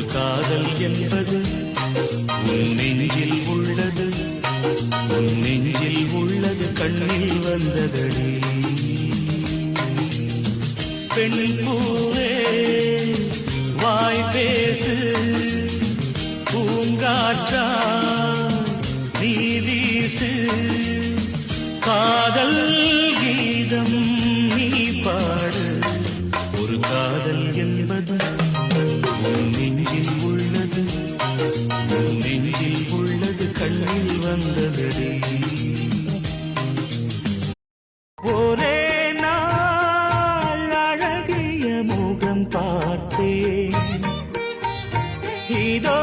ஒரு காதல் என்பது உன் நெஞ்சில் உள்ளது, உன் நெஞ்சில் உள்ளது கண்ணில் வந்ததடி. பெண் பூவே வாய் பேசு, பூங்காற்றா நீ வீசு, காதல் கீதம் நீ பாடு. ஒரு காதல் என்பது உன் நெஞ்சில் உள்ளது, உன் நெஞ்சில் உள்ளது கண்ணில் வந்ததடி. ஒரே நாள் அழகிய முகம் பார்த்தேன், இதோ